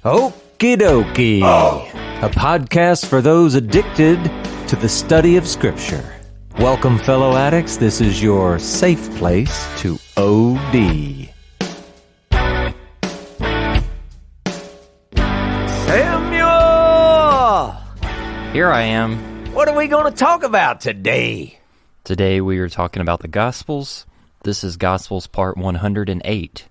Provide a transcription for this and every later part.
Okie dokie, a podcast for those addicted to the study of Scripture. Welcome, fellow addicts. This is your safe place to OD. Samuel! Here I am. What are we going to talk about today? Today we are talking about the Gospels. This is Gospels part 108.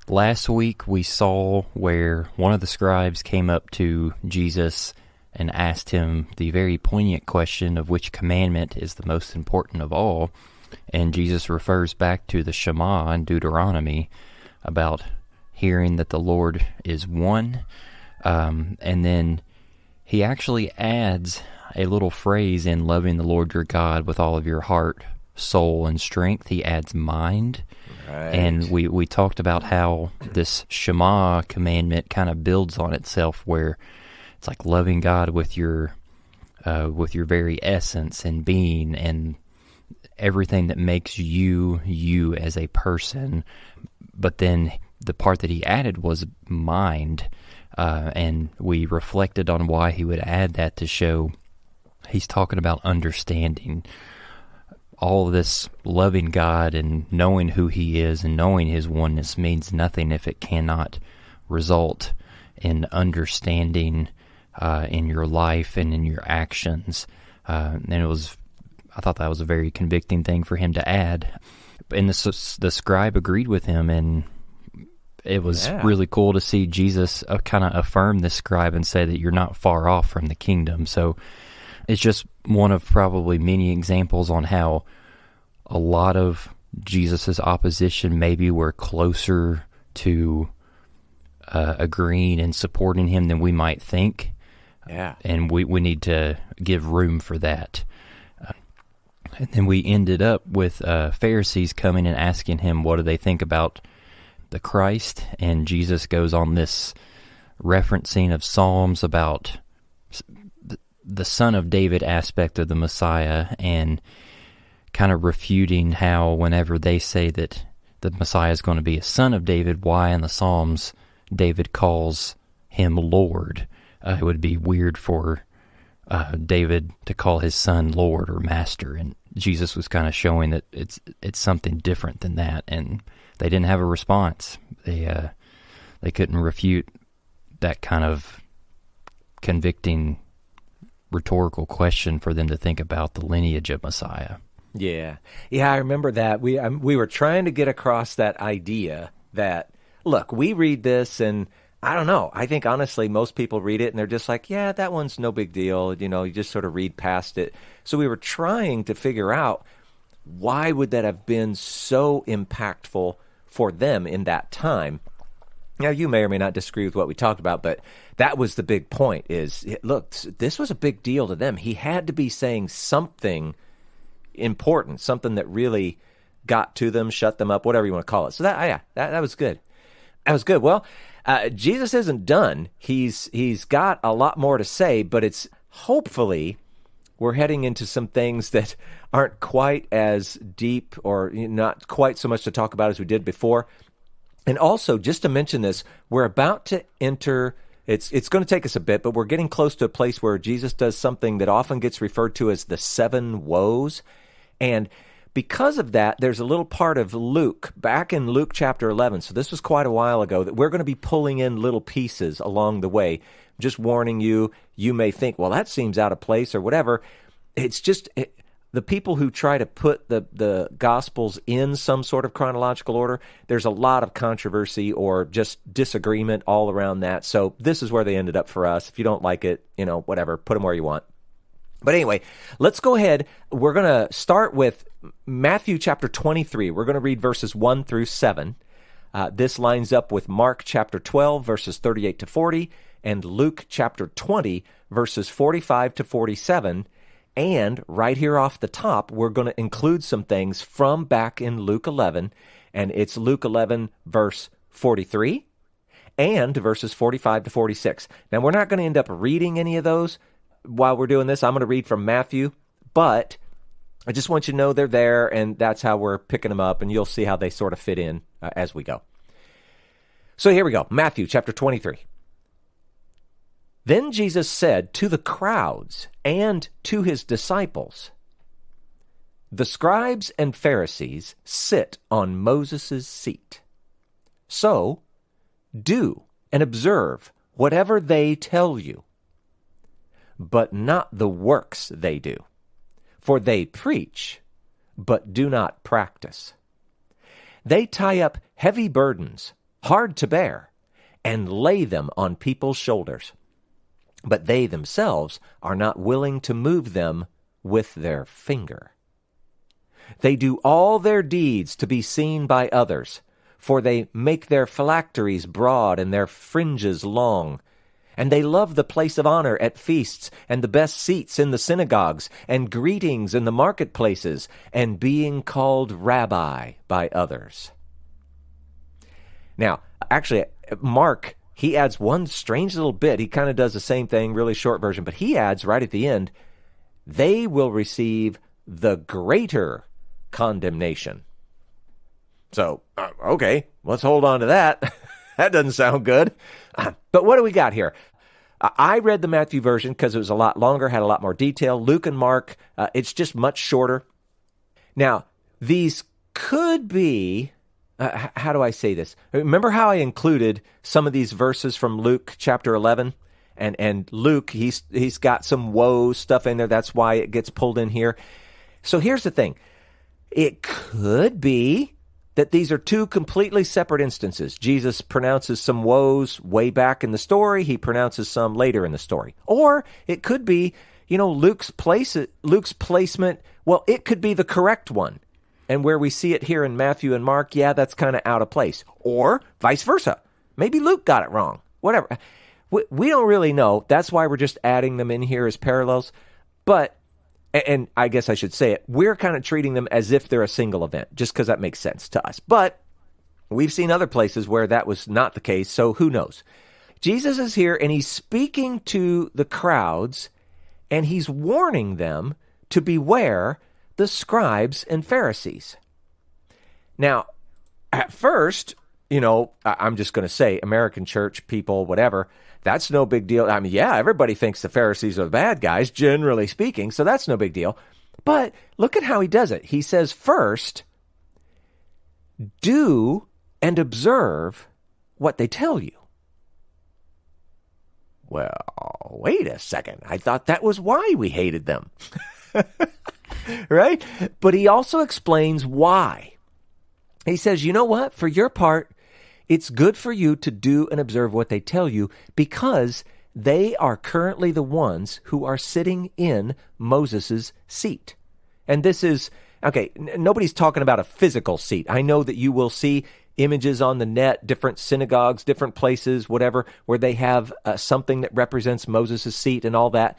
Last week we saw where one of the scribes came up to Jesus and asked him the very poignant question of which commandment is the most important of all. And Jesus refers back to the Shema in Deuteronomy about hearing that the Lord is one. And then he actually adds a little phrase in loving the Lord your God with all of your heart, soul, and strength. He adds mind. Right. And we talked about how this Shema commandment kind of builds on itself, where it's like loving God with your very essence and being and everything that makes you as a person. But then the part that he added was mind, and we reflected on why he would add that, to show he's talking about understanding. All of this loving God and knowing who He is and knowing His oneness means nothing if it cannot result in understanding in your life and in your actions. And I thought that was a very convicting thing for him to add. And the scribe agreed with him, and it was really cool to see Jesus kind of affirm this scribe and say that you're not far off from the kingdom. So it's just one of probably many examples on how a lot of Jesus's opposition maybe were closer to agreeing and supporting him than we might think. Yeah. And we need to give room for that. And then we ended up with Pharisees coming and asking him, what do they think about the Christ? And Jesus goes on this referencing of Psalms about the Son of David aspect of the Messiah, and kind of refuting how whenever they say that the Messiah is going to be a son of David, why in the Psalms David calls him Lord. It would be weird for David to call his son Lord or Master, and Jesus was kind of showing that it's something different than that, and they didn't have a response. They couldn't refute that kind of convicting rhetorical question for them to think about the lineage of Messiah. Yeah, I remember that. We were trying to get across that idea that, look, we read this, and I don't know. I think, honestly, most people read it, and they're just like, yeah, that one's no big deal. You just sort of read past it. So we were trying to figure out, why would that have been so impactful for them in that time? Now, you may or may not disagree with what we talked about, but that was the big point is, look, this was a big deal to them. He had to be saying something important, something that really got to them, shut them up, whatever you want to call it. So that was good. That was good. Well, Jesus isn't done. He's got a lot more to say, but it's hopefully we're heading into some things that aren't quite as deep, or not quite so much to talk about as we did before. And also, just to mention this, we're about to enter, it's going to take us a bit, but we're getting close to a place where Jesus does something that often gets referred to as the 7 woes. And because of that, there's a little part of Luke, back in Luke chapter 11, so this was quite a while ago, that we're going to be pulling in little pieces along the way. Just warning you, you may think, well, that seems out of place or whatever. It's just... the people who try to put the Gospels in some sort of chronological order, there's a lot of controversy or just disagreement all around that. So this is where they ended up for us. If you don't like it, whatever, put them where you want. But anyway, let's go ahead. We're going to start with Matthew chapter 23. We're going to read verses 1 through 7. This lines up with Mark chapter 12, verses 38 to 40, and Luke chapter 20, verses 45 to 47. And right here off the top, we're going to include some things from back in Luke 11, and it's Luke 11, verse 43, and verses 45 to 46. Now, we're not going to end up reading any of those while we're doing this. I'm going to read from Matthew, but I just want you to know they're there, and that's how we're picking them up, and you'll see how they sort of fit in as we go. So here we go, Matthew chapter 23. Then Jesus said to the crowds and to his disciples, "The scribes and Pharisees sit on Moses' seat. So do and observe whatever they tell you, but not the works they do. For they preach, but do not practice. They tie up heavy burdens, hard to bear, and lay them on people's shoulders. But they themselves are not willing to move them with their finger. They do all their deeds to be seen by others, for they make their phylacteries broad and their fringes long. And they love the place of honor at feasts, and the best seats in the synagogues, and greetings in the marketplaces, and being called rabbi by others." Now, actually, Mark, he adds one strange little bit. He kind of does the same thing, really short version, but he adds right at the end, "They will receive the greater condemnation." So, okay, let's hold on to that. That doesn't sound good. But what do we got here? I read the Matthew version because it was a lot longer, had a lot more detail. Luke and Mark, it's just much shorter. Now, these could be, how do I say this? Remember how I included some of these verses from Luke chapter 11? And Luke, he's got some woe stuff in there. That's why it gets pulled in here. So here's the thing. It could be that these are two completely separate instances. Jesus pronounces some woes way back in the story. He pronounces some later in the story. Or it could be, Luke's placement, well, it could be the correct one. And where we see it here in Matthew and Mark, yeah, that's kind of out of place. Or vice versa. Maybe Luke got it wrong. Whatever. We don't really know. That's why we're just adding them in here as parallels. But, and I guess I should say it, we're kind of treating them as if they're a single event, just because that makes sense to us. But we've seen other places where that was not the case, so who knows? Jesus is here, and he's speaking to the crowds, and he's warning them to beware the scribes and Pharisees. Now, at first, I'm just going to say, American church people, whatever, that's no big deal. I mean, yeah, everybody thinks the Pharisees are the bad guys, generally speaking, so that's no big deal. But look at how he does it. He says, first, do and observe what they tell you. Well, wait a second. I thought that was why we hated them. Right? But he also explains why. He says, you know what? For your part, it's good for you to do and observe what they tell you because they are currently the ones who are sitting in Moses' seat. And this is, okay, nobody's talking about a physical seat. I know that you will see images on the net, different synagogues, different places, whatever, where they have something that represents Moses' seat and all that.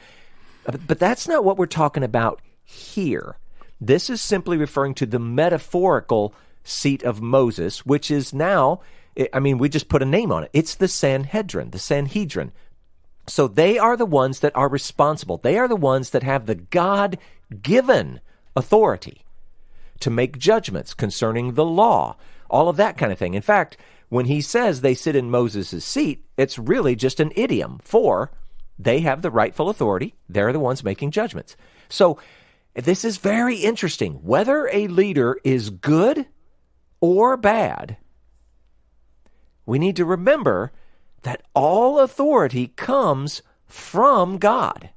But that's not what we're talking about here. This is simply referring to the metaphorical seat of Moses, which is now, we just put a name on it. It's the Sanhedrin, the Sanhedrin. So they are the ones that are responsible. They are the ones that have the God-given authority to make judgments concerning the law, all of that kind of thing. In fact, when he says they sit in Moses' seat, it's really just an idiom for they have the rightful authority. They're the ones making judgments. So this is very interesting. Whether a leader is good or bad, we need to remember that all authority comes from God.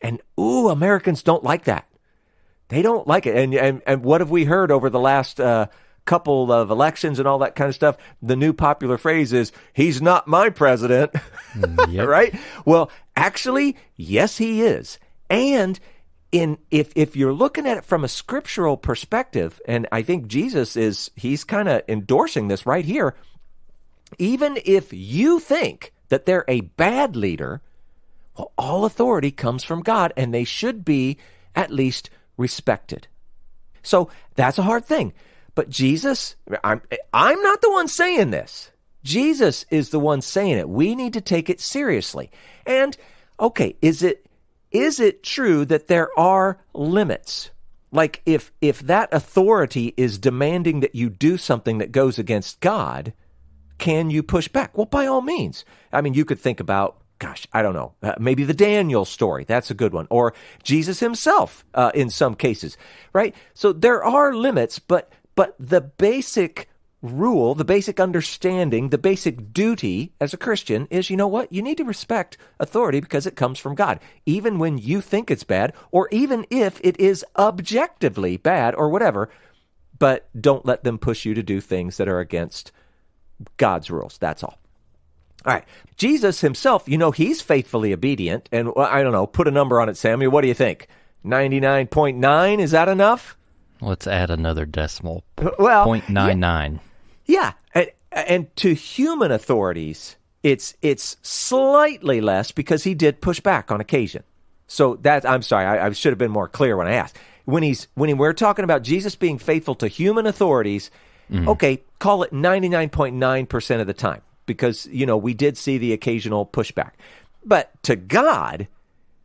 And, Americans don't like that. They don't like it. And what have we heard over the last couple of elections and all that kind of stuff? The new popular phrase is, he's not my president. Yep. Right? Well, actually, yes, he is. And if you're looking at it from a scriptural perspective, and I think Jesus he's kind of endorsing this right here, even if you think that they're a bad leader, well, all authority comes from God, and they should be at least respected. So that's a hard thing. But Jesus, I'm not the one saying this. Jesus is the one saying it. We need to take it seriously. And, okay, is it true that there are limits? Like if that authority is demanding that you do something that goes against God, can you push back? Well, by all means. You could think about gosh, I don't know, maybe the Daniel story. That's a good one. Or Jesus himself in some cases, right? So there are limits, but the basic rule, the basic understanding, the basic duty as a Christian is, you know what? You need to respect authority because it comes from God, even when you think it's bad, or even if it is objectively bad or whatever, but don't let them push you to do things that are against God's rules. That's all. All right. Jesus himself, he's faithfully obedient. And I don't know, put a number on it, Samuel. What do you think? 99.9? Is that enough? Let's add another decimal. Well, 0.99. Yeah. And to human authorities, it's slightly less because he did push back on occasion. So I'm sorry, I should have been more clear when I asked. When we're talking about Jesus being faithful to human authorities, okay, call it 99.9% of the time. Because, we did see the occasional pushback. But to God,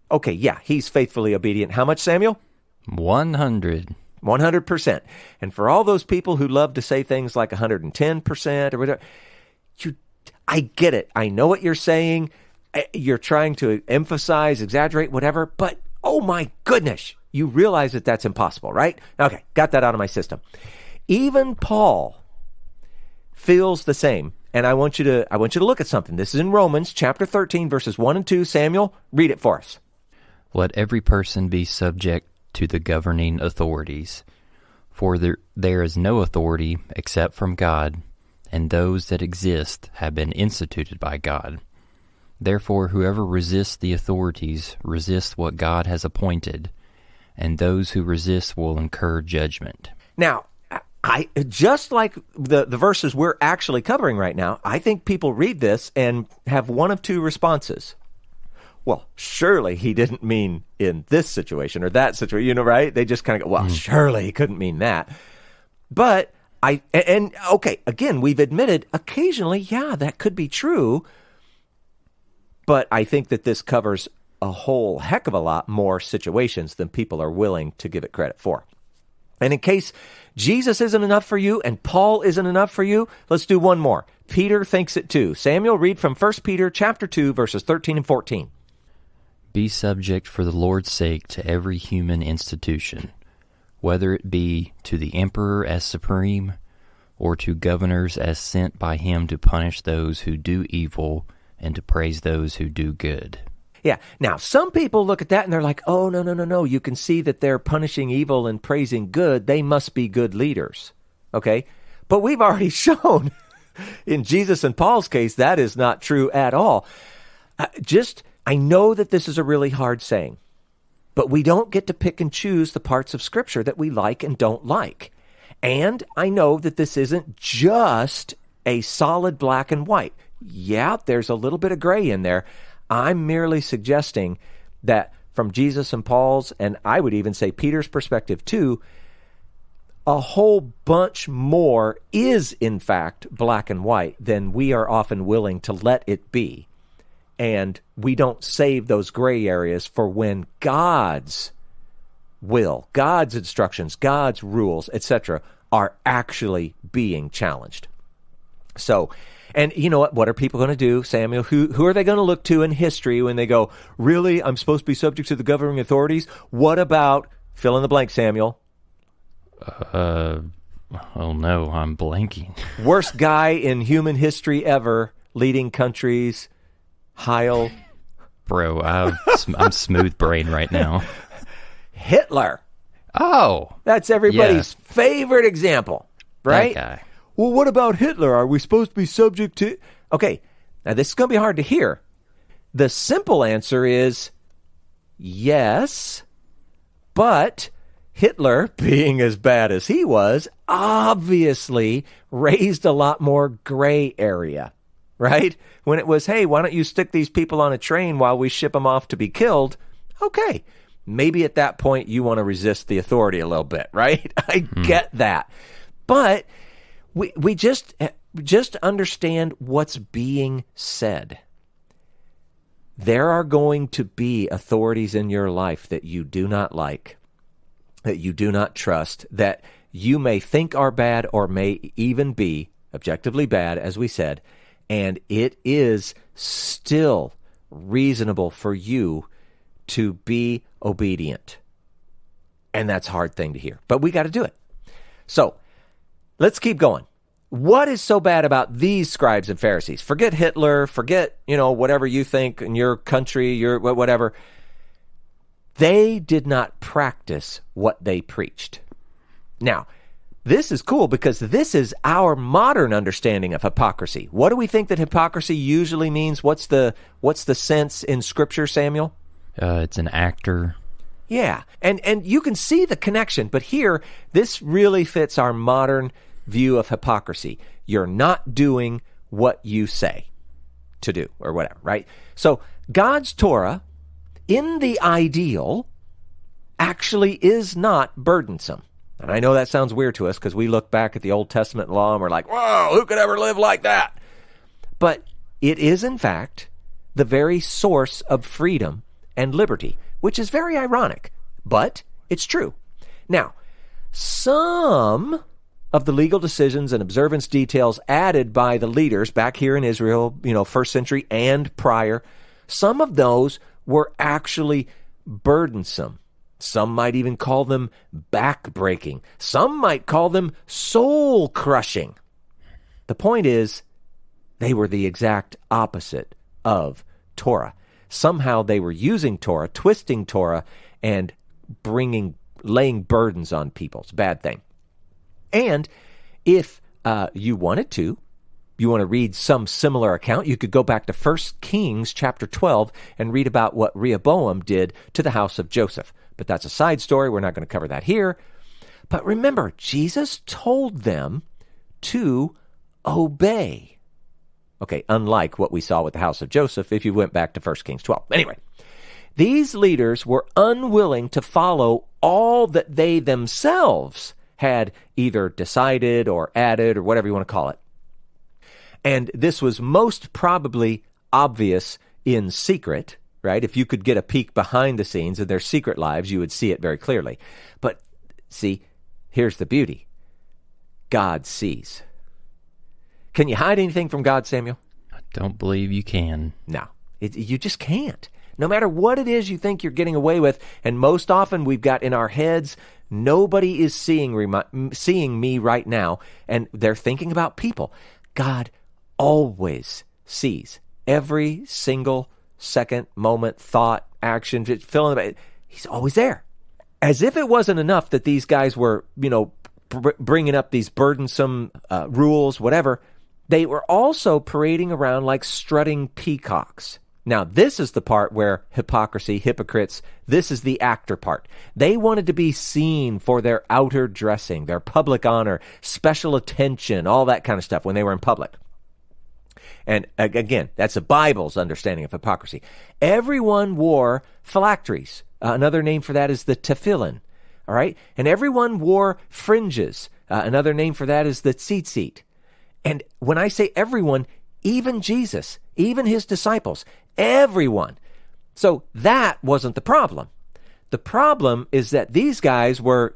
okay, yeah, he's faithfully obedient. How much, Samuel? 100. 100%. And for all those people who love to say things like 110% or whatever, I get it. I know what you're saying. You're trying to emphasize, exaggerate, whatever. But, oh my goodness, you realize that that's impossible, right? Okay, got that out of my system. Even Paul feels the same. And I want you to look at something. This is in Romans chapter 13, verses 1 and 2. Samuel, read it for us. Let every person be subject to the governing authorities, for there is no authority except from God, and those that exist have been instituted by God. Therefore, whoever resists the authorities resists what God has appointed, and those who resist will incur judgment. Now, I just like the verses we're actually covering right now, I think people read this and have one of two responses. Well, surely he didn't mean in this situation or that situation, right? They just kind of go, well, surely he couldn't mean that. But okay, again, we've admitted occasionally, yeah, that could be true. But I think that this covers a whole heck of a lot more situations than people are willing to give it credit for. And in case Jesus isn't enough for you and Paul isn't enough for you, let's do one more. Peter thinks it too. Samuel, read from 1 Peter chapter 2, verses 13 and 14. Be subject for the Lord's sake to every human institution, whether it be to the emperor as supreme, or to governors as sent by him to punish those who do evil and to praise those who do good. Yeah. Now, some people look at that and they're like, oh, no. You can see that they're punishing evil and praising good. They must be good leaders. Okay? But we've already shown in Jesus and Paul's case, that is not true at all. I know that this is a really hard saying, but we don't get to pick and choose the parts of Scripture that we like and don't like. And I know that this isn't just a solid black and white. Yeah, there's a little bit of gray in there. I'm merely suggesting that from Jesus and Paul's, and I would even say Peter's perspective too, a whole bunch more is in fact black and white than we are often willing to let it be. And we don't save those gray areas for when God's will, God's instructions, God's rules, etc., are actually being challenged. So, and you know what? What are people going to do, Samuel? Who are they going to look to in history when they go, really, I'm supposed to be subject to the governing authorities? What about, fill in the blank, Samuel? Oh no, I'm blanking. Worst guy in human history ever, leading countries, Heil. Bro, I'm smooth brain right now. Hitler. Oh. That's everybody's favorite example, right? That guy. Well, what about Hitler? Are we supposed to be subject to... Okay, now this is going to be hard to hear. The simple answer is yes, but Hitler, being as bad as he was, obviously raised a lot more gray area, right? When it was, hey, why don't you stick these people on a train while we ship them off to be killed? Okay, maybe at that point you want to resist the authority a little bit, right? I get that. But... We just understand what's being said. There are going to be authorities in your life that you do not like, that you do not trust, that you may think are bad or may even be objectively bad, as we said, and it is still reasonable for you to be obedient. And that's a hard thing to hear, but we got to do it. So let's keep going. What is so bad about these scribes and Pharisees? Forget Hitler, forget, whatever you think in your country, your whatever. They did not practice what they preached. Now, this is cool because this is our modern understanding of hypocrisy. What do we think that hypocrisy usually means? What's the sense in Scripture, Samuel? It's an actor. Yeah, and you can see the connection, but here, this really fits our modern view of hypocrisy. You're not doing what you say to do, or whatever, right? So God's Torah, in the ideal, actually is not burdensome. And I know that sounds weird to us because we look back at the Old Testament law and we're like, whoa, who could ever live like that? But it is, in fact, the very source of freedom and liberty, which is very ironic, but it's true. Now, some of the legal decisions and observance details added by the leaders back here in Israel, first century and prior, some of those were actually burdensome. Some might even call them back-breaking. Some might call them soul-crushing. The point is, they were the exact opposite of Torah. Somehow they were using Torah, twisting Torah, and laying burdens on people. It's a bad thing. And if you wanted to, you want to read some similar account, you could go back to 1 Kings chapter 12 and read about what Rehoboam did to the house of Joseph. But that's a side story. We're not going to cover that here. But remember, Jesus told them to obey. Okay, unlike what we saw with the house of Joseph if you went back to 1 Kings 12. Anyway, these leaders were unwilling to follow all that they themselves had either decided or added or whatever you want to call it. And this was most probably obvious in secret, right? If you could get a peek behind the scenes of their secret lives, you would see it very clearly. But see, here's the beauty. God sees. Can you hide anything from God, Samuel? I don't believe you can. No, you just can't. No matter what it is you think you're getting away with, and most often we've got in our heads, nobody is seeing me right now, and they're thinking about people. God always sees every single second, moment, thought, action, fill in the. He's always there. As if it wasn't enough that these guys were, bringing up these burdensome rules, whatever. They were also parading around like strutting peacocks. Now, this is the part where hypocrites, this is the actor part. They wanted to be seen for their outer dressing, their public honor, special attention, all that kind of stuff when they were in public. And again, that's the Bible's understanding of hypocrisy. Everyone wore phylacteries. Another name for that is the tefillin. All right? And everyone wore fringes. Another name for that is the tzitzit. And when I say everyone, even Jesus, even his disciples, everyone. So that wasn't the problem. The problem is that these guys were,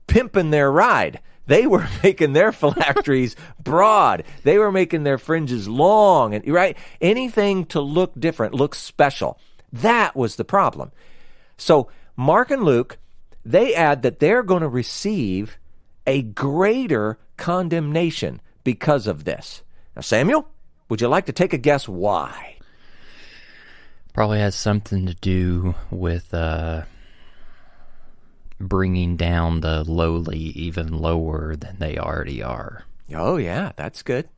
pimping their ride. They were making their phylacteries broad. They were making their fringes long, and right? Anything to look different, look special. That was the problem. So Mark and Luke, they add that they're going to receive a greater condemnation because of this. Now, Samuel, would you like to take a guess why? Probably has something to do with bringing down the lowly even lower than they already are. Oh, yeah, that's good.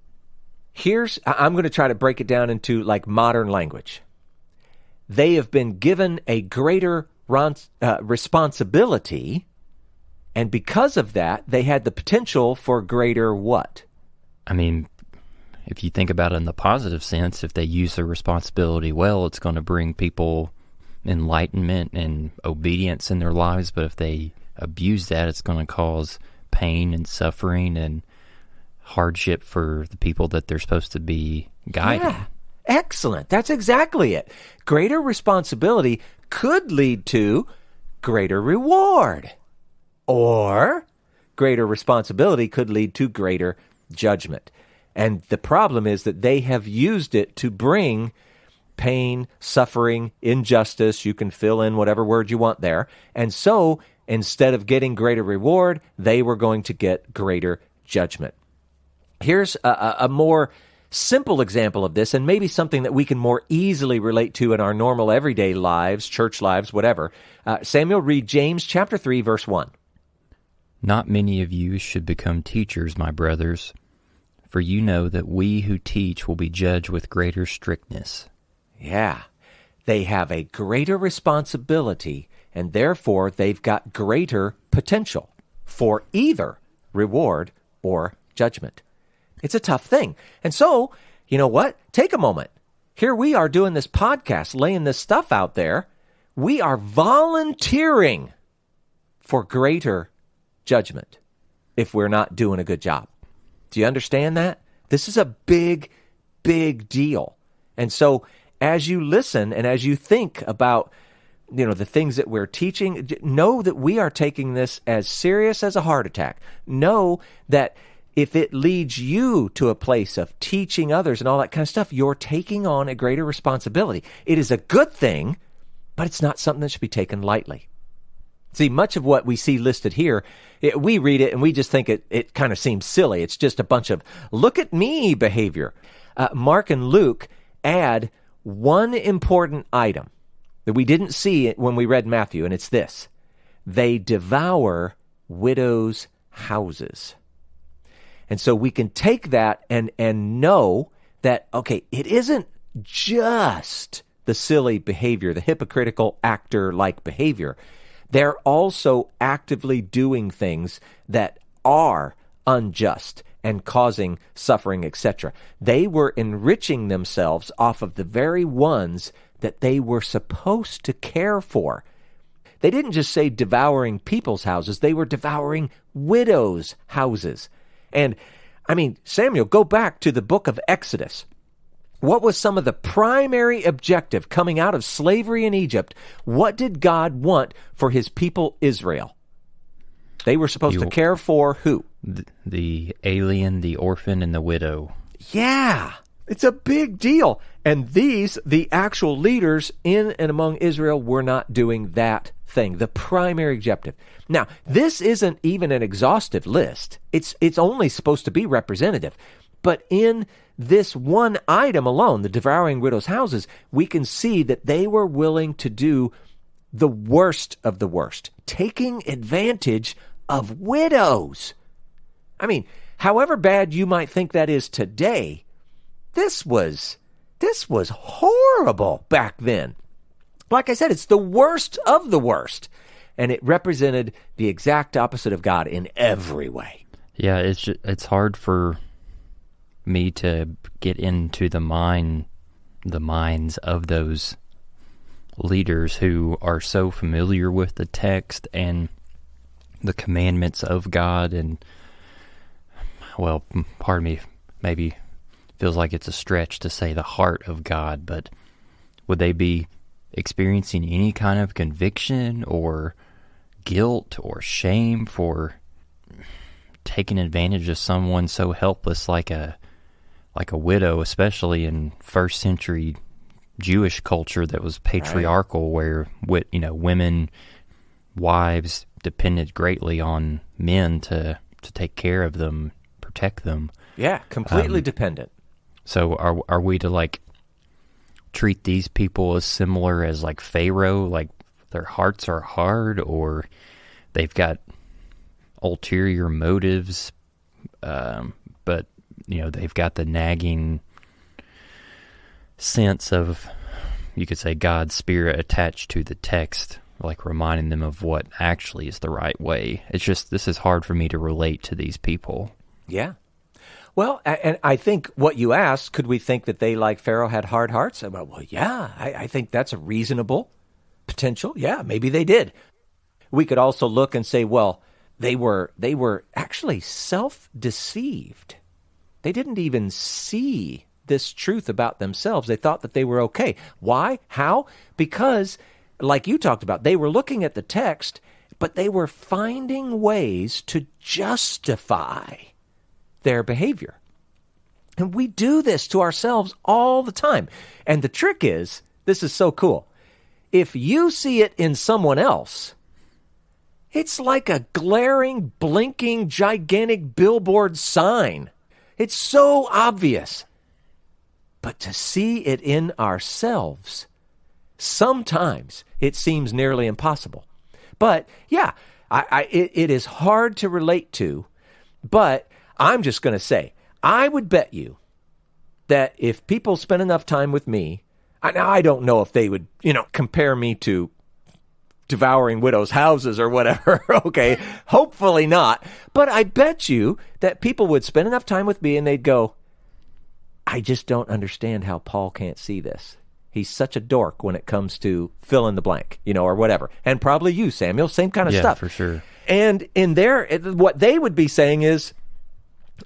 I'm going to try to break it down into like modern language. They have been given a greater responsibility, and because of that, they had the potential for greater what? I mean, if you think about it in the positive sense, if they use their responsibility well, it's going to bring people enlightenment and obedience in their lives. But if they abuse that, it's going to cause pain and suffering and hardship for the people that they're supposed to be guiding. Yeah, excellent. That's exactly it. Greater responsibility could lead to greater reward, or greater responsibility could lead to greater judgment. And the problem is that they have used it to bring pain, suffering, injustice. You can fill in whatever word you want there. And so instead of getting greater reward, they were going to get greater judgment. Here's a more simple example of this, and maybe something that we can more easily relate to in our normal everyday lives, church lives, whatever. Samuel, read James chapter 3, verse 1. Not many of you should become teachers, my brothers, for you know that we who teach will be judged with greater strictness. Yeah, they have a greater responsibility, and therefore they've got greater potential for either reward or judgment. It's a tough thing. And so, you know what? Take a moment. Here we are doing this podcast, laying this stuff out there. We are volunteering for greater judgment if we're not doing a good job. Do you understand that? This is a big, big deal. And so as you listen and as you think about, the things that we're teaching, know that we are taking this as serious as a heart attack. Know that if it leads you to a place of teaching others and all that kind of stuff, you're taking on a greater responsibility. It is a good thing, but it's not something that should be taken lightly. See, much of what we see listed here, we read it and we just think it kind of seems silly. It's just a bunch of look at me behavior. Mark and Luke add one important item that we didn't see when we read Matthew, and it's this. They devour widows' houses. And so we can take that and know that, okay, it isn't just the silly behavior, the hypocritical actor-like behavior. They're also actively doing things that are unjust and causing suffering, etc. They were enriching themselves off of the very ones that they were supposed to care for. They didn't just say devouring people's houses, they were devouring widows' houses. And, Samuel, go back to the book of Exodus. What was some of the primary objective coming out of slavery in Egypt? What did God want for his people Israel? They were supposed to care for who? The alien, the orphan, and the widow. Yeah, it's a big deal. And these, the actual leaders in and among Israel, were not doing that thing, the primary objective. Now, this isn't even an exhaustive list. It's only supposed to be representative. But in this one item alone, the devouring widows' houses, we can see that they were willing to do the worst of the worst, taking advantage of widows. However bad you might think that is today, this was horrible back then. Like I said, it's the worst of the worst. And it represented the exact opposite of God in every way. Yeah, it's hard for me to get into the minds of those leaders who are so familiar with the text and the commandments of God, and, well, pardon me, maybe feels like it's a stretch to say the heart of God, but would they be experiencing any kind of conviction or guilt or shame for taking advantage of someone so helpless like a widow, especially in first century Jewish culture that was patriarchal, right, where women, wives depended greatly on men to take care of them, protect them. Yeah, completely dependent. So are we to treat these people as similar as Pharaoh, like their hearts are hard, or they've got ulterior motives, but they've got the nagging sense of, you could say, God's Spirit attached to the text, reminding them of what actually is the right way. It's just, this is hard for me to relate to these people. Yeah. Well, and I think what you asked, could we think that they, like Pharaoh, had hard hearts? Well, yeah, I think that's a reasonable potential. Yeah, maybe they did. We could also look and say, well, they were actually self-deceived. They didn't even see this truth about themselves. They thought that they were okay. Why? How? Because, like you talked about, they were looking at the text, but they were finding ways to justify their behavior. And we do this to ourselves all the time. And the trick is, this is so cool. If you see it in someone else, it's like a glaring, blinking, gigantic billboard sign. It's so obvious. But to see it in ourselves, sometimes it seems nearly impossible. But yeah, it is hard to relate to, but I'm just going to say, I would bet you that if people spend enough time with me, now I don't know if they would, compare me to devouring widows' houses or whatever, okay? Hopefully not. But I bet you that people would spend enough time with me and they'd go, I just don't understand how Paul can't see this. He's such a dork when it comes to fill in the blank, or whatever. And probably you, Samuel, same kind of stuff. Yeah, for sure. And in there, what they would be saying is,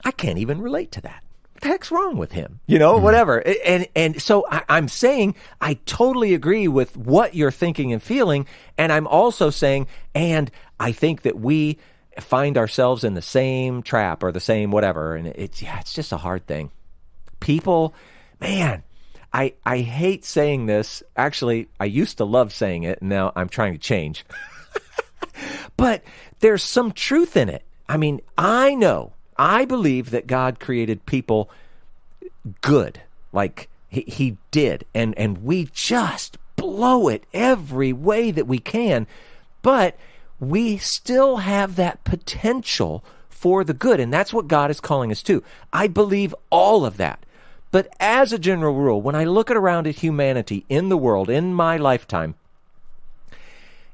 I can't even relate to that. What the heck's wrong with him? Whatever. And so I'm saying I totally agree with what you're thinking and feeling. And I'm also saying, and I think that we find ourselves in the same trap or the same whatever. And it's just a hard thing. People, man, I hate saying this. Actually, I used to love saying it, and now I'm trying to change. But there's some truth in it. I mean, I believe that God created people good, like he did, and we just blow it every way that we can, but we still have that potential for the good, and that's what God is calling us to. I believe all of that. But as a general rule, when I look around at humanity in the world, in my lifetime,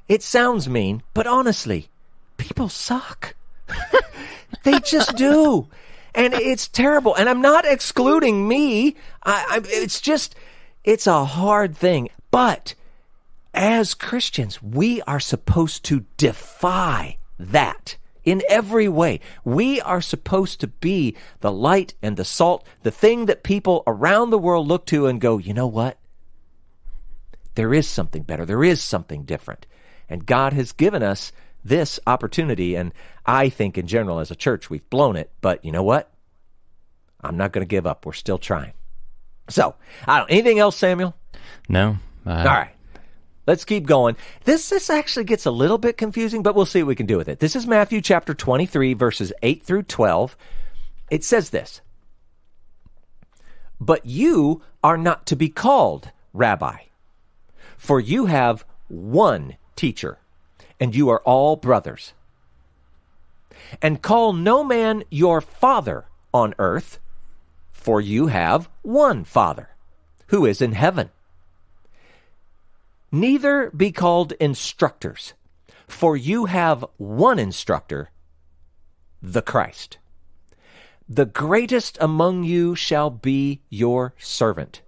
it sounds mean, but honestly, people suck. They just do. And it's terrible. And I'm not excluding me. It's a hard thing. But as Christians, we are supposed to defy that in every way. We are supposed to be the light and the salt, the thing that people around the world look to and go, you know what? There is something better. There is something different. And God has given us this opportunity, and I think in general as a church we've blown it, but you know what? I'm not going to give up. We're still trying. So, anything else, Samuel? No. All right. Let's keep going. This actually gets a little bit confusing, but we'll see what we can do with it. This is Matthew chapter 23, verses 8 through 12. It says this, "But you are not to be called Rabbi, for you have one teacher, and you are all brothers. And call no man your father on earth, for you have one Father, who is in heaven. Neither be called instructors, for you have one instructor, the Christ. The greatest among you shall be your servant.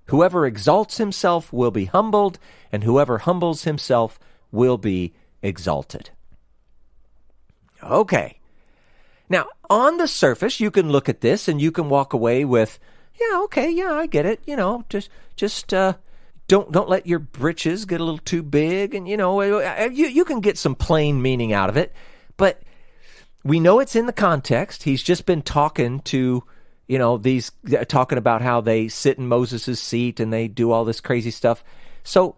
Whoever exalts himself will be humbled, and whoever humbles himself will be exalted." Okay. Now, on the surface, you can look at this and you can walk away with, I get it. Just don't let your britches get a little too big, and you can get some plain meaning out of it. But we know it's in the context. He's just been talking to, talking about how they sit in Moses' seat and they do all this crazy stuff. So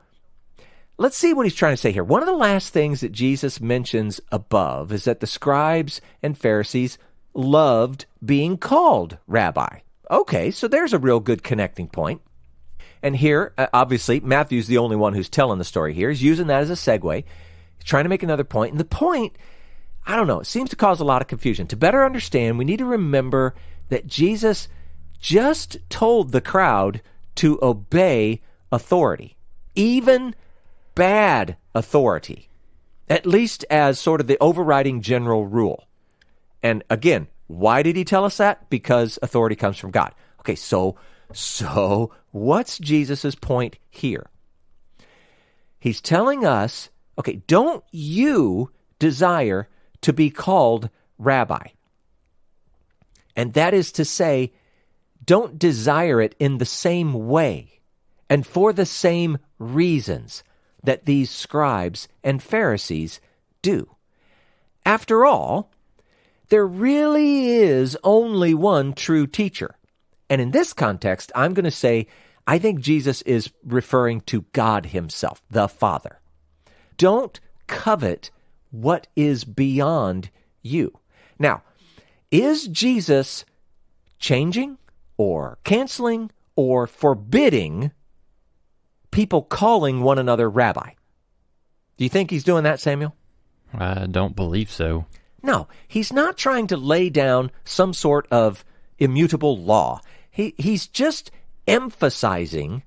let's see what he's trying to say here. One of the last things that Jesus mentions above is that the scribes and Pharisees loved being called rabbi. Okay, so there's a real good connecting point. And here, obviously, Matthew's the only one who's telling the story here. He's using that as a segue. He's trying to make another point. And the point, I don't know, it seems to cause a lot of confusion. To better understand, we need to remember that Jesus just told the crowd to obey authority, even bad authority, at least as sort of the overriding general rule. And again, why did he tell us that? Because authority comes from God. Okay, so what's Jesus's point here? He's telling us, okay, don't you desire to be called rabbi? And that is to say, don't desire it in the same way and for the same reasons that these scribes and Pharisees do. After all, there really is only one true teacher, And in this context, I'm going to say, I think Jesus is referring to God himself, the Father. Don't covet what is beyond you. Now, is Jesus changing or canceling or forbidding people calling one another rabbi? Do you think he's doing that, Samuel? I don't believe so. No, he's not trying to lay down some sort of immutable law. He's just emphasizing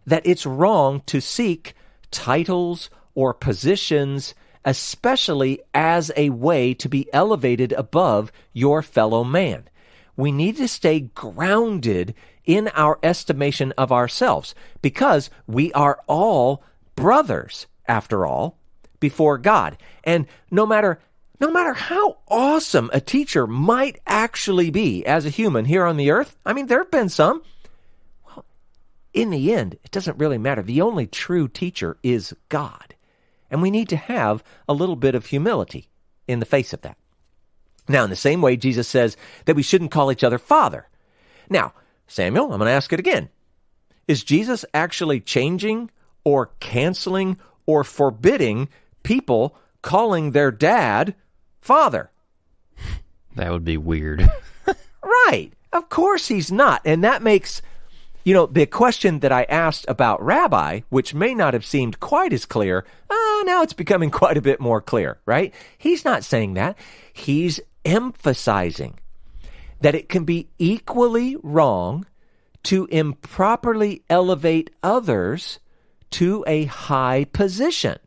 that it's wrong to seek titles or positions, especially as a way to be elevated above your fellow man. We need to stay grounded in our estimation of ourselves because we are all brothers, after all, before God. And no matter how awesome a teacher might actually be as a human here on the earth, I mean, there have been some. Well, in the end, it doesn't really matter. The only true teacher is God. And we need to have a little bit of humility in the face of that. Now, in the same way, Jesus says that we shouldn't call each other Father. Now, Samuel, I'm going to ask it again. Is Jesus actually changing or canceling or forbidding people calling their dad Father? That would be weird. Right. Of course he's not. And that makes, the question that I asked about rabbi, which may not have seemed quite as clear, now it's becoming quite a bit more clear, right? He's not saying that. He's emphasizing that it can be equally wrong to improperly elevate others to a high position,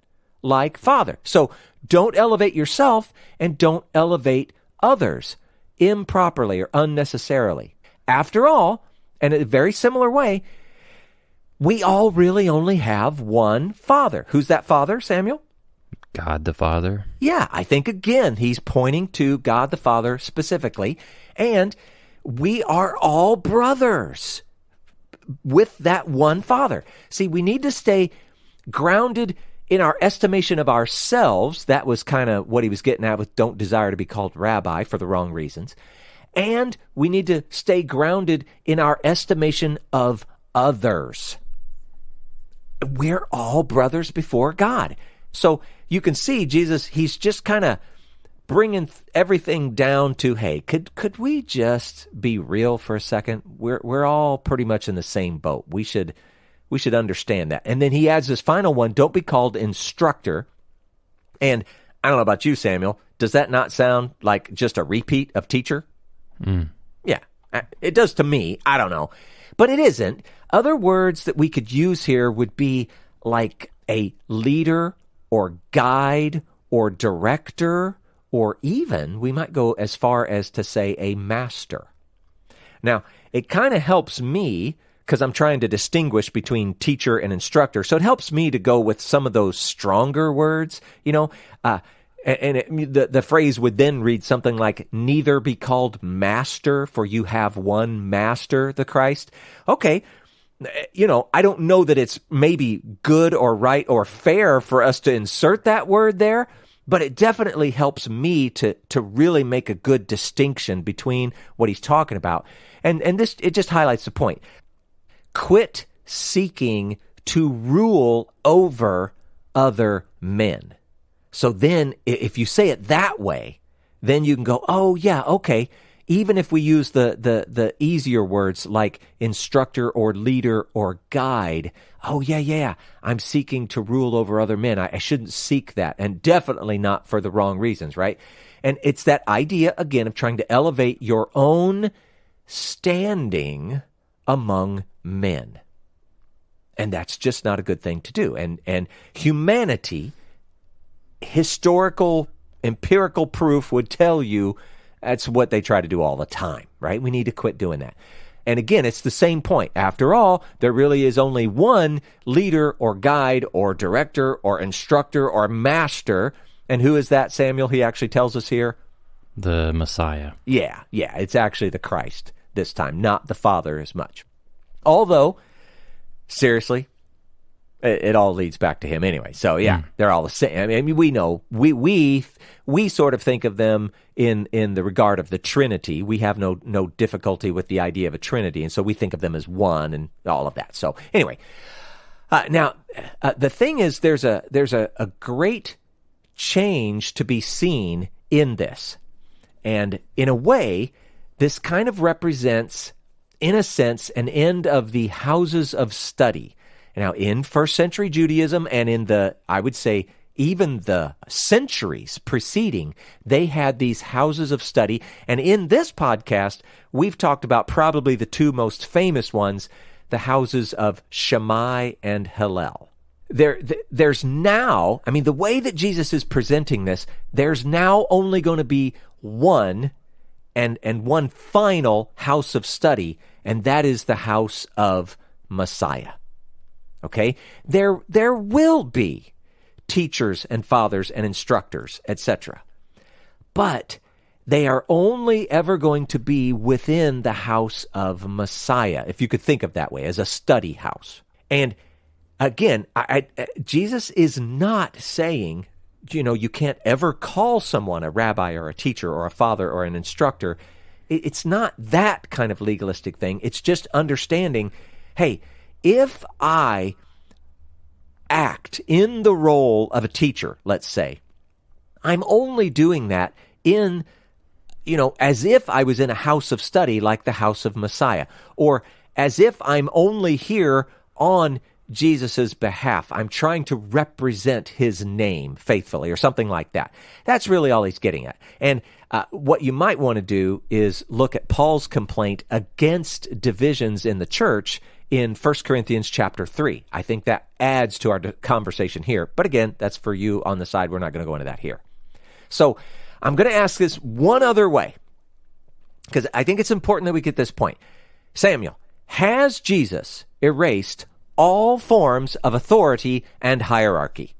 like Father. So don't elevate yourself and don't elevate others improperly or unnecessarily. After all, and in a very similar way, we all really only have one Father. Who's that Father, Samuel? God the Father. Yeah, I think again, he's pointing to God the Father specifically. And we are all brothers with that one Father. See, we need to stay grounded in our estimation of ourselves. That was kind of what he was getting at with don't desire to be called rabbi for the wrong reasons. And we need to stay grounded in our estimation of others. We're all brothers before God. So you can see Jesus, he's just kind of bringing everything down to, hey, could we just be real for a second? We're all pretty much in the same boat. We should understand that. And then he adds this final one, don't be called instructor. And I don't know about you, Samuel. Does that not sound like just a repeat of teacher? Yeah, it does to me. I don't know. But it isn't. Other words that we could use here would be like a leader or guide or director, or even we might go as far as to say a master. Now, it kind of helps me because I'm trying to distinguish between teacher and instructor. So it helps me to go with some of those stronger words, the phrase would then read something like, neither be called master, for you have one master, the Christ. Okay, I don't know that it's maybe good or right or fair for us to insert that word there, but it definitely helps me to really make a good distinction between what he's talking about. And this, it just highlights the point. Quit seeking to rule over other men. So then if you say it that way, then you can go, oh yeah, okay. Even if we use the easier words like instructor or leader or guide, oh yeah, I'm seeking to rule over other men. I shouldn't seek that, and definitely not for the wrong reasons, right? And it's that idea, again, of trying to elevate your own standing among men. And that's just not a good thing to do. And humanity, historical, empirical proof would tell you that's what they try to do all the time, right? We need to quit doing that. And again, it's the same point. After all, there really is only one leader or guide or director or instructor or master. And who is that, Samuel? He actually tells us here. The Messiah. Yeah, it's actually the Christ this time, not the Father as much. Although, seriously, It all leads back to him anyway. So yeah, they're all the same. I mean, we know we sort of think of them in the regard of the Trinity. We have no difficulty with the idea of a Trinity, and so we think of them as one and all of that. So anyway, now the thing is, there's a great change to be seen in this, and in a way, this kind of represents, in a sense, an end of the houses of study. Now, in first century Judaism and in I would say, even the centuries preceding, they had these houses of study. And in this podcast, we've talked about probably the two most famous ones, the houses of Shammai and Hillel. There's now, I mean, the way that Jesus is presenting this, there's now only going to be one and one final house of study, and that is the house of Messiah. Okay? There will be teachers and fathers and instructors, etc. But they are only ever going to be within the house of Messiah, if you could think of that way, as a study house. And again, Jesus is not saying, you can't ever call someone a rabbi or a teacher or a father or an instructor. It's not that kind of legalistic thing. It's just understanding, hey, if I act in the role of a teacher, let's say, I'm only doing that as if I was in a house of study like the house of Messiah, or as if I'm only here on Jesus's behalf. I'm trying to represent his name faithfully or something like that. That's really all he's getting at. And what you might want to do is look at Paul's complaint against divisions in the church in 1 Corinthians chapter 3. I think that adds to our conversation here. But again, that's for you on the side. We're not going to go into that here. So I'm going to ask this one other way, because I think it's important that we get this point. Samuel, has Jesus erased all forms of authority and hierarchy?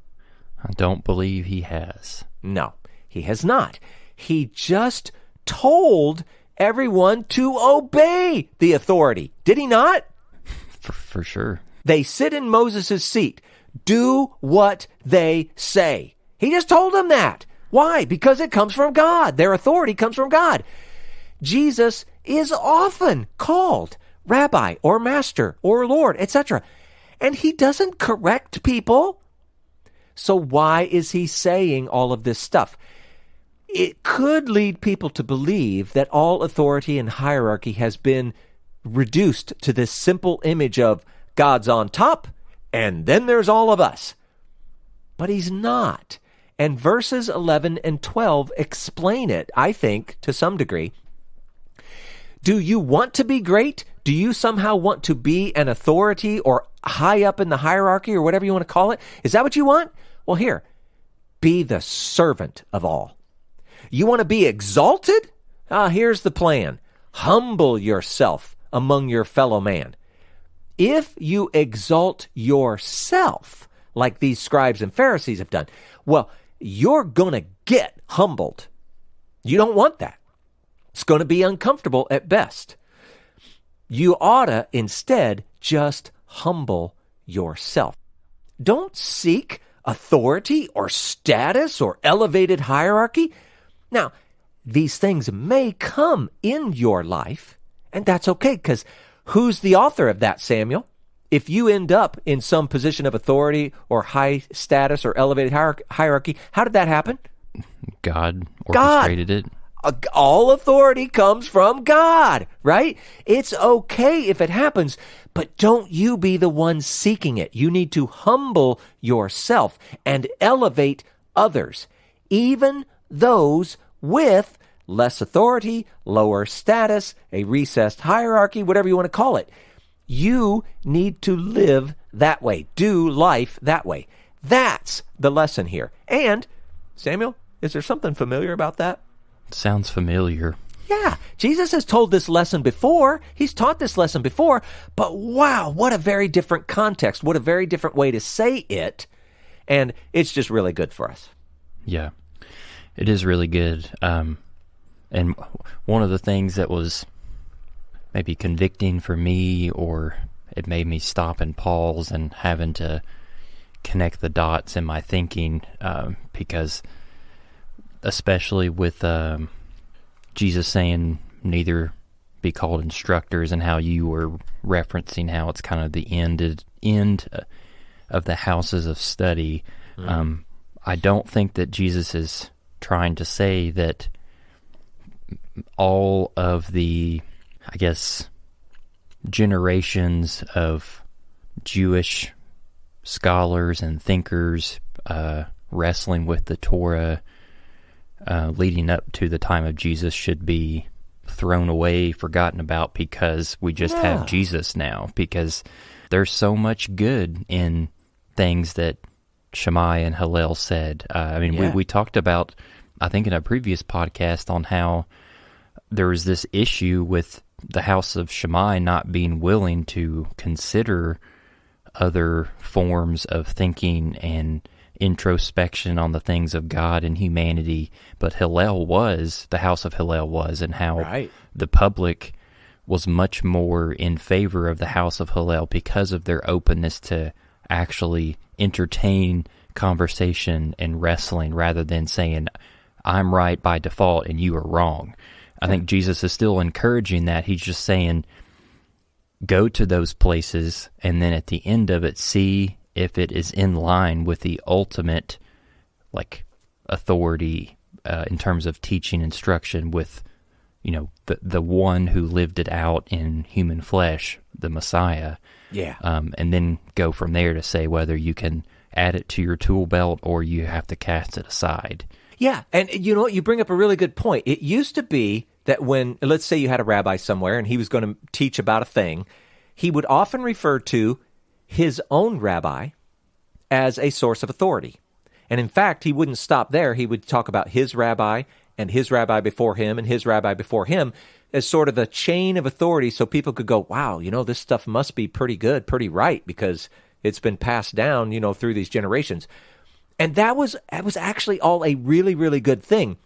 I don't believe he has. No, he has not. He just told everyone to obey the authority. Did he not? For sure. They sit in Moses' seat. Do what they say. He just told them that. Why? Because it comes from God. Their authority comes from God. Jesus is often called rabbi or master or Lord, etc. And he doesn't correct people. So why is he saying all of this stuff? It could lead people to believe that all authority and hierarchy has been reduced to this simple image of God's on top, and then there's all of us. But he's not. And verses 11 and 12 explain it, I think, to some degree. Do you want to be great? Do you somehow want to be an authority or high up in the hierarchy or whatever you want to call it? Is that what you want? Well, here, be the servant of all. You want to be exalted? Here's the plan. Humble yourself among your fellow man. If you exalt yourself, like these scribes and Pharisees have done, well, you're going to get humbled. You don't want that. It's going to be uncomfortable at best. You ought to instead just humble yourself. Don't seek authority or status or elevated hierarchy. Now, these things may come in your life, and that's okay, because who's the author of that, Samuel? If you end up in some position of authority or high status or elevated hierarchy, how did that happen? God orchestrated it. All authority comes from God, right? It's okay if it happens, but don't you be the one seeking it. You need to humble yourself and elevate others, even those with less authority, lower status, a recessed hierarchy, whatever you want to call it. You need to live that way. Do life that way. That's the lesson here. And, Samuel, is there something familiar about that? Sounds familiar. Yeah, Jesus has told this lesson before. He's taught this lesson before, but wow, what a very different context. What a very different way to say it. And it's just really good for us. Yeah, it is really good. And one of the things that was maybe convicting for me, or it made me stop and pause and having to connect the dots in my thinking, because especially with Jesus saying neither be called instructors, and how you were referencing how it's kind of the end of the houses of study. I don't think that Jesus is trying to say that all of the, I guess, generations of Jewish scholars and thinkers wrestling with the Torah leading up to the time of Jesus should be thrown away, forgotten about, because we just have Jesus now. Because there's so much good in things that Shammai and Hillel said. We talked about, I think in a previous podcast, on how there was this issue with the house of Shammai not being willing to consider other forms of thinking and introspection on the things of God and humanity, but the house of Hillel was, and how the public was much more in favor of the house of Hillel because of their openness to actually entertain conversation and wrestling, rather than saying, I'm right by default and you are wrong. I think Jesus is still encouraging that. He's just saying, go to those places, and then at the end of it, see if it is in line with the ultimate, authority in terms of teaching instruction, with, the one who lived it out in human flesh, the Messiah. Yeah. And then go from there to say whether you can add it to your tool belt or you have to cast it aside. Yeah, and you know what? You bring up a really good point. It used to be that when, let's say you had a rabbi somewhere and he was going to teach about a thing, he would often refer to his own rabbi as a source of authority. And in fact, he wouldn't stop there. He would talk about his rabbi and his rabbi before him and his rabbi before him as sort of the chain of authority, so people could go, wow, this stuff must be pretty good, pretty right, because it's been passed down, through these generations. And that was actually all a really, really good thing.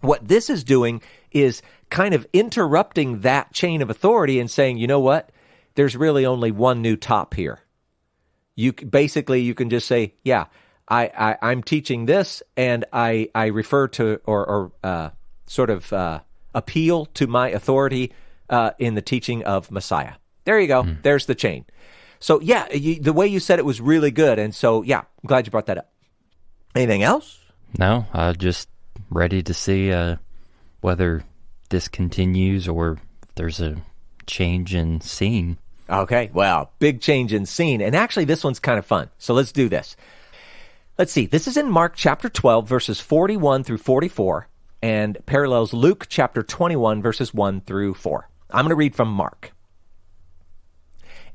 What this is doing is kind of interrupting that chain of authority and saying, you know what? There's really only one new top here. You can just say, yeah, I'm teaching this, and I refer to or appeal to my authority in the teaching of Messiah. There you go. There's the chain. So yeah, the way you said it was really good. And so, yeah, I'm glad you brought that up. Anything else? No, just ready to see whether this continues or if there's a change in scene. Okay, well, big change in scene. And actually, this one's kind of fun. So let's do this. Let's see. This is in Mark chapter 12, verses 41 through 44, and parallels Luke chapter 21, verses 1 through 4. I'm going to read from Mark.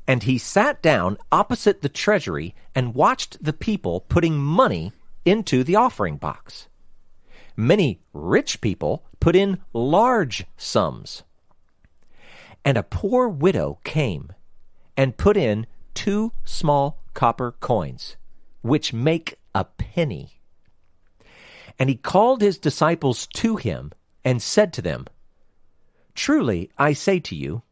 And he sat down opposite the treasury and watched the people putting money into the offering box. Many rich people put in large sums. And a poor widow came and put in 2 small copper coins, which make a penny. And he called his disciples to him and said to them, Truly I say to you,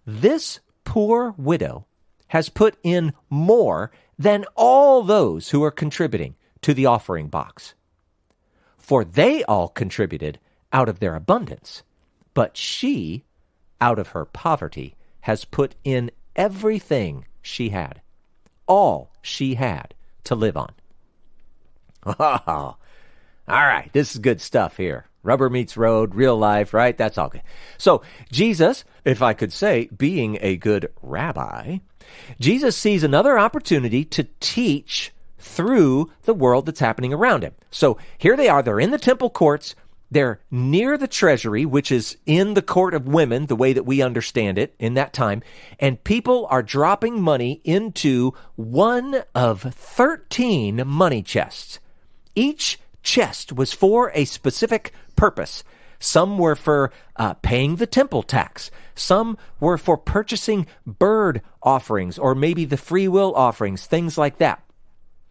this poor widow has put in more than all those who are contributing to the offering box. For they all contributed out of their abundance, but she, out of her poverty, has put in everything she had, all she had to live on. Oh, all right, this is good stuff here. Rubber meets road, real life, right? That's all good. So Jesus, if I could say, being a good rabbi, Jesus sees another opportunity to teach through the world that's happening around him. So here they are. They're in the temple courts. They're near the treasury, which is in the court of women, the way that we understand it in that time. And people are dropping money into one of 13 money chests. Each chest was for a specific purpose. Some were for paying the temple tax. Some were for purchasing bird offerings or maybe the free will offerings, things like that.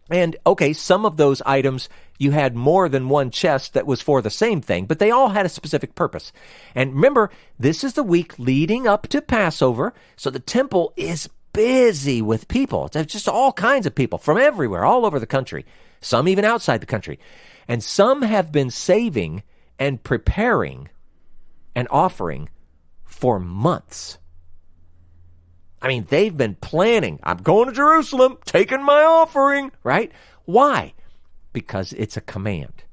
And, okay, some of those items, you had more than one chest that was for the same thing, but they all had a specific purpose. And remember, this is the week leading up to Passover, so the temple is busy with people. It's just all kinds of people from everywhere, all over the country, some even outside the country. And some have been saving and preparing and offering for months. I mean, they've been planning. I'm going to Jerusalem, taking my offering, right? Why? Because it's a command.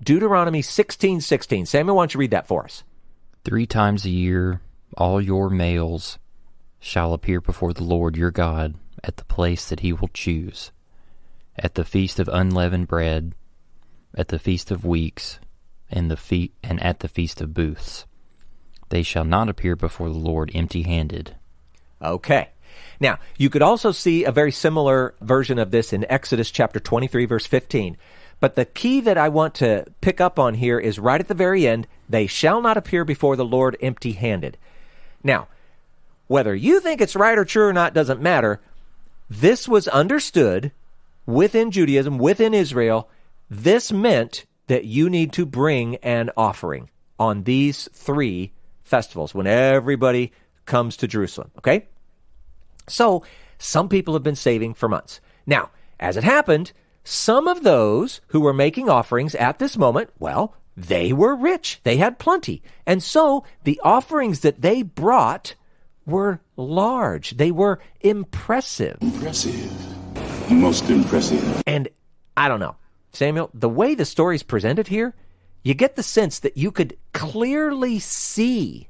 Deuteronomy 16:16. Samuel, why don't you read that for us? 3 times a year, all your males shall appear before the Lord your God at the place that he will choose, at the feast of unleavened bread, at the feast of weeks, and at the feast of booths. They shall not appear before the Lord empty-handed. Okay. Now, you could also see a very similar version of this in Exodus chapter 23, verse 15. But the key that I want to pick up on here is right at the very end, they shall not appear before the Lord empty-handed. Now, whether you think it's right or true or not doesn't matter. This was understood within Judaism, within Israel. This meant that you need to bring an offering on these 3 festivals when everybody comes to Jerusalem, okay? So, some people have been saving for months. Now, as it happened, some of those who were making offerings at this moment, well, they were rich. They had plenty. And so, the offerings that they brought were large. They were impressive. Impressive. Most impressive. And I don't know, Samuel, the way the story's presented here, you get the sense that you could clearly see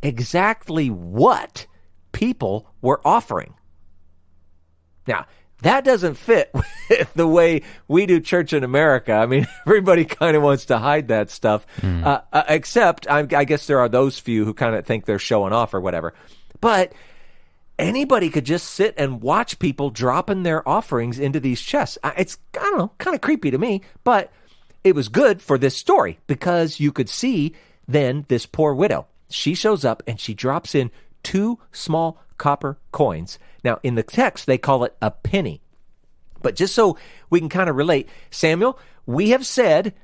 exactly what people were offering. Now, that doesn't fit with the way we do church in America. I mean, everybody kind of wants to hide that stuff, except I guess there are those few who kind of think they're showing off or whatever. But anybody could just sit and watch people dropping their offerings into these chests. It's, I don't know, kind of creepy to me, but it was good for this story because you could see then this poor widow. She shows up and she drops in 2 small copper coins. Now, in the text, they call it a penny. But just so we can kind of relate, Samuel, we have said,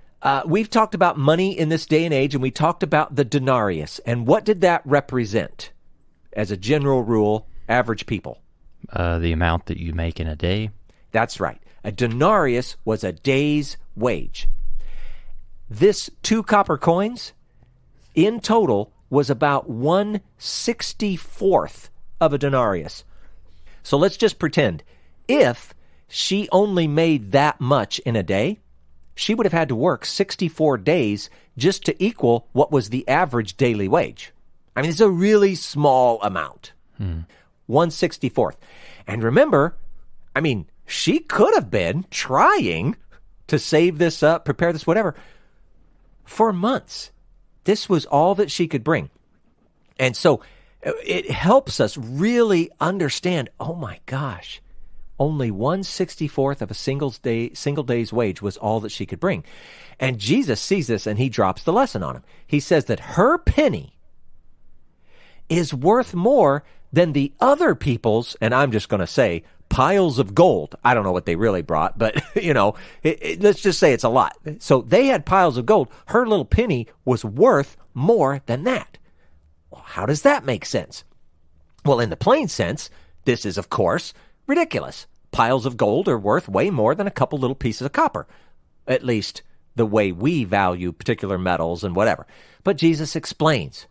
we've talked about money in this day and age, and we talked about the denarius. And what did that represent? As a general rule, average people. The amount that you make in a day. That's right. A denarius was a day's wage. This 2 copper coins, in total, was about 1/64th of a denarius. So let's just pretend if she only made that much in a day, she would have had to work 64 days just to equal what was the average daily wage. I mean, it's a really small amount. 1/64th. And remember, I mean, she could have been trying to save this up, prepare this, whatever, for months. This was all that she could bring. And so it helps us really understand, oh my gosh, only 1/64th of a single day's wage was all that she could bring. And Jesus sees this and he drops the lesson on him. He says that her penny is worth more than the other people's, and I'm just going to say, piles of gold. I don't know what they really brought, but, you know, let's just say it's a lot. So they had piles of gold. Her little penny was worth more than that. Well, how does that make sense? Well, in the plain sense, this is, of course, ridiculous. Piles of gold are worth way more than a couple little pieces of copper, at least the way we value particular metals and whatever. But Jesus explains,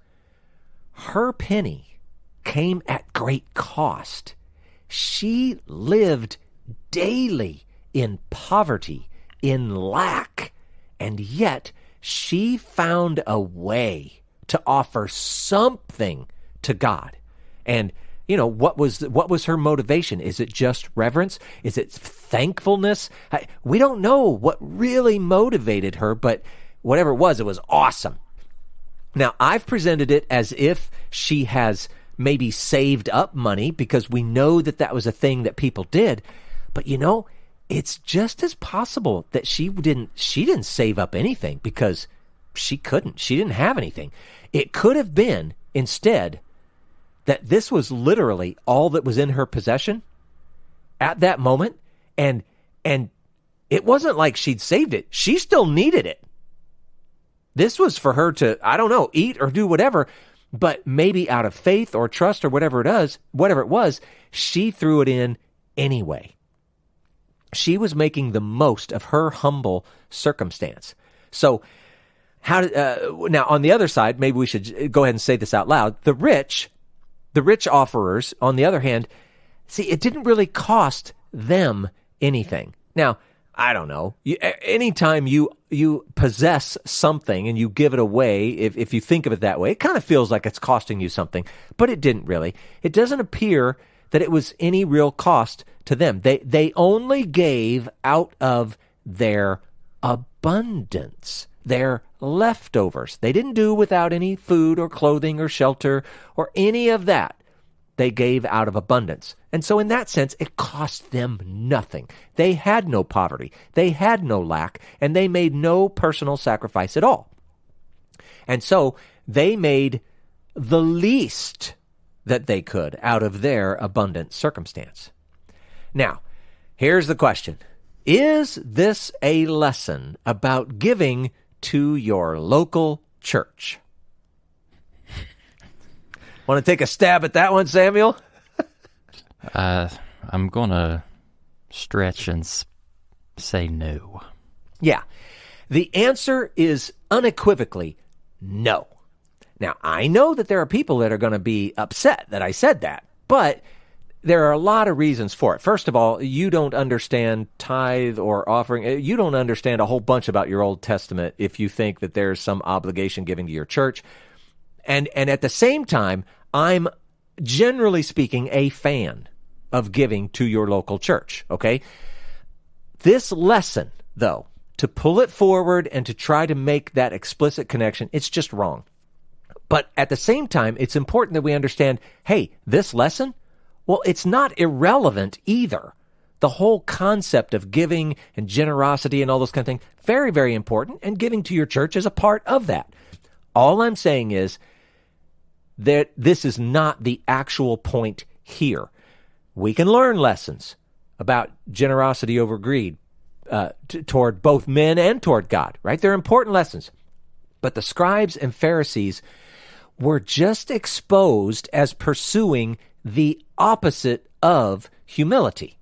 her penny came at great cost. She lived daily in poverty, in lack, and yet she found a way to offer something to God. And, you know, what was her motivation? Is it just reverence? Is it thankfulness? We don't know what really motivated her, but whatever it was awesome. Now, I've presented it as if she has maybe saved up money because we know that that was a thing that people did. But, you know, it's just as possible that she didn't save up anything because she couldn't. She didn't have anything. It could have been, instead, that this was literally all that was in her possession at that moment. And it wasn't like she'd saved it. She still needed it. This was for her to, I don't know, eat or do whatever. But maybe out of faith or trust or whatever it was, she threw it in anyway. She was making the most of her humble circumstance. So now on the other side, maybe we should go ahead and say this out loud. The rich offerers, on the other hand, see, it didn't really cost them anything. Now, I don't know. Anytime you possess something and you give it away, if you think of it that way, it kind of feels like it's costing you something, but it didn't really. It doesn't appear that it was any real cost to them. They only gave out of their abundance, their leftovers. They didn't do without any food or clothing or shelter or any of that. They gave out of abundance. And so in that sense, it cost them nothing. They had no poverty. They had no lack, and they made no personal sacrifice at all. And so they made the least that they could out of their abundant circumstance. Now, here's the question. Is this a lesson about giving to your local church? Want to take a stab at that one, Samuel? I'm going to stretch and say no. Yeah. The answer is unequivocally no. Now, I know that there are people that are going to be upset that I said that, but there are a lot of reasons for it. First of all, you don't understand tithe or offering. You don't understand a whole bunch about your Old Testament if you think that there's some obligation giving to your church. And at the same time, I'm, generally speaking, a fan of giving to your local church, okay? This lesson, though, to pull it forward and to try to make that explicit connection, it's just wrong. But at the same time, it's important that we understand, hey, this lesson, well, it's not irrelevant either. The whole concept of giving and generosity and all those kind of things, very, very important, and giving to your church is a part of that. All I'm saying is that this is not the actual point here. We can learn lessons about generosity over greed toward both men and toward God, right? They're important lessons. But the scribes and Pharisees were just exposed as pursuing the opposite of humility.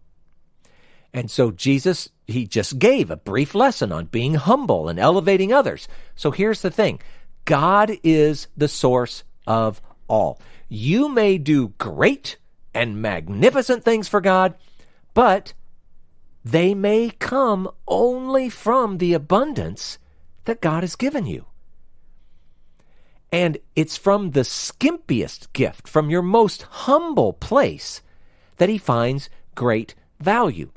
And so Jesus, he just gave a brief lesson on being humble and elevating others. So here's the thing. God is the source of all. You may do great and magnificent things for God, but they may come only from the abundance that God has given you. And it's from the skimpiest gift, from your most humble place, that he finds great value.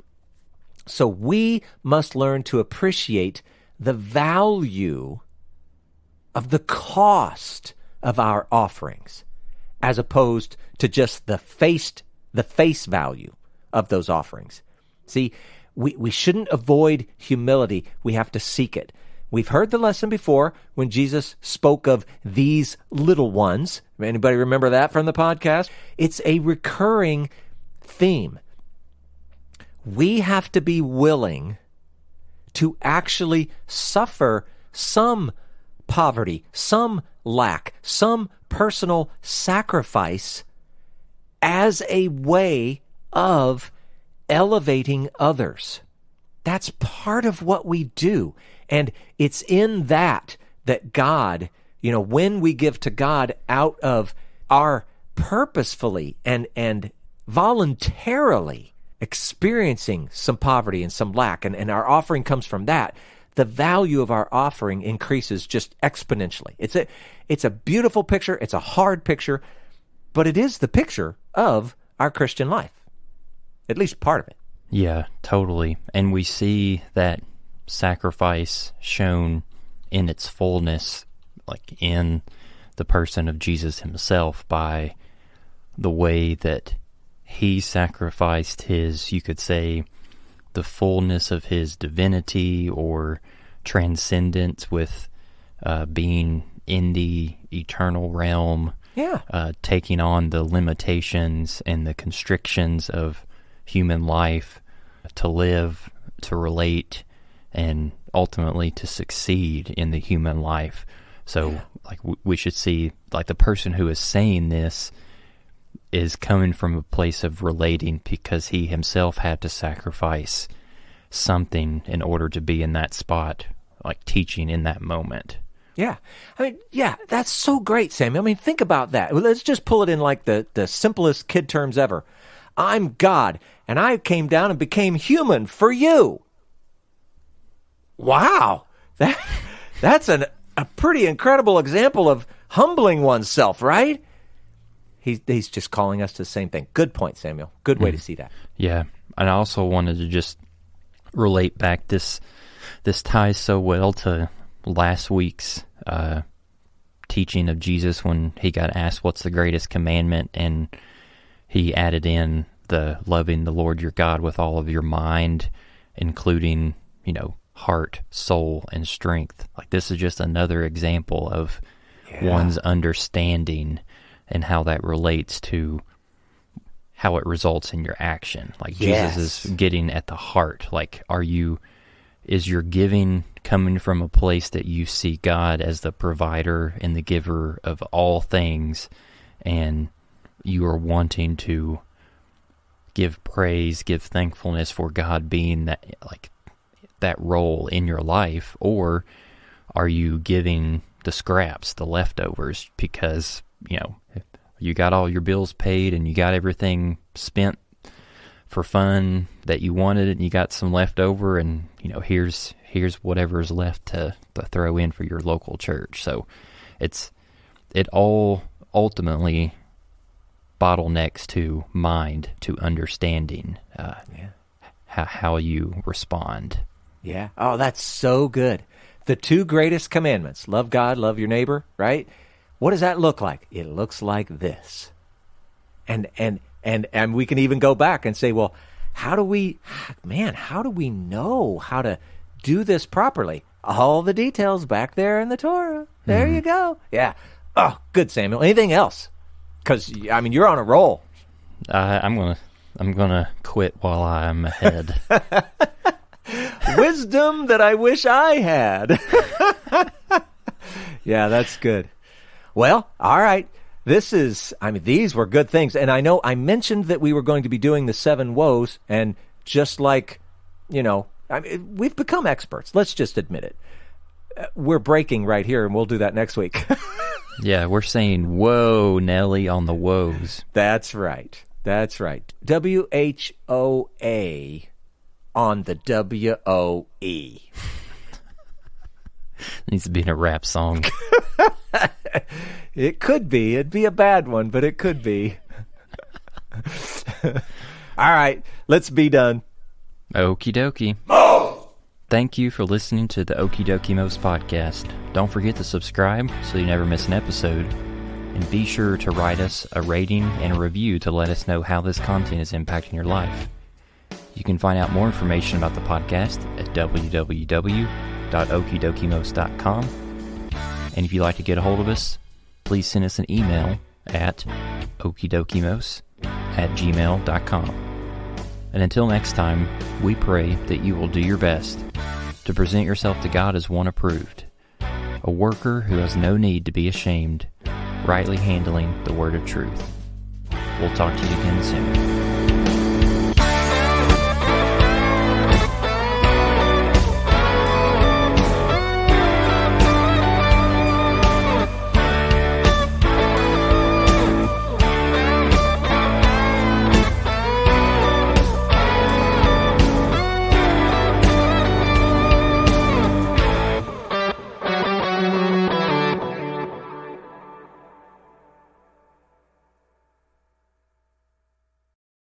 So we must learn to appreciate the value of the cost of our offerings, as opposed to just the face value of those offerings. See, we shouldn't avoid humility. We have to seek it. We've heard the lesson before when Jesus spoke of these little ones. Anybody remember that from the podcast? It's a recurring theme. We have to be willing to actually suffer some poverty, some lack, some personal sacrifice as a way of elevating others. That's part of what we do. And it's in that God, when we give to God out of our purposefully and voluntarily experiencing some poverty and some lack, and our offering comes from that, the value of our offering increases just exponentially. It's a beautiful picture. It's a hard picture, but it is the picture of our Christian life, at least part of it. Yeah, totally. And we see that sacrifice shown in its fullness, like in the person of Jesus himself, by the way that he sacrificed his, you could say, the fullness of his divinity or transcendence with being in the eternal realm, taking on the limitations and the constrictions of human life to live, to relate, and ultimately to succeed in the human life. So, like, we should see, like, the person who is saying this is coming from a place of relating because he himself had to sacrifice something in order to be in that spot, like teaching in that moment. Yeah. I mean, yeah, that's so great, Samuel. I mean, think about that. Let's just pull it in like the simplest kid terms ever. I'm God, and I came down and became human for you. Wow. That's a pretty incredible example of humbling oneself, right? He's just calling us to the same thing. Good point, Samuel. Good way to see that. Yeah. And I also wanted to just relate back, this ties so well to last week's teaching of Jesus when he got asked what's the greatest commandment, and he added in the loving the Lord your God with all of your mind, including, heart, soul, and strength. Like, this is just another example of one's understanding and how that relates to how it results in your action. Like, Jesus is getting at the heart. Like, is your giving coming from a place that you see God as the provider and the giver of all things, and you are wanting to give praise, give thankfulness for God being that role in your life? Or are you giving the scraps, the leftovers, because you got all your bills paid and you got everything spent for fun that you wanted, and you got some left over, and here's whatever's left to throw in for your local church. So it all ultimately bottlenecks to mind, to understanding how you respond. Yeah. Oh, that's so good. The two greatest commandments, love God, love your neighbor, right? What does that look like? It looks like this. And we can even go back and say, well, how do we know how to do this properly? All the details back there in the Torah. There you go. Yeah. Oh, good, Samuel. Anything else? Because, you're on a roll. I'm gonna quit while I'm ahead. Wisdom that I wish I had. Yeah, that's good. Well, all right. These were good things. And I know I mentioned that we were going to be doing the 7 woes, and just like, we've become experts. Let's just admit it. We're breaking right here, and we'll do that next week. Yeah, we're saying, whoa, Nelly, on the woes. That's right. WHOA on the WOE. Needs to be in a rap song. It could be. It'd be a bad one, but it could be. All right, let's be done. Okie dokie. Thank you for listening to the Okie Dokie Most podcast. Don't forget to subscribe so you never miss an episode. And be sure to write us a rating and a review to let us know how this content is impacting your life. You can find out more information about the podcast at www.okiedokimos.com. And if you'd like to get a hold of us, please send us an email at okiedokimos@gmail.com. And until next time, we pray that you will do your best to present yourself to God as one approved, a worker who has no need to be ashamed, rightly handling the word of truth. We'll talk to you again soon.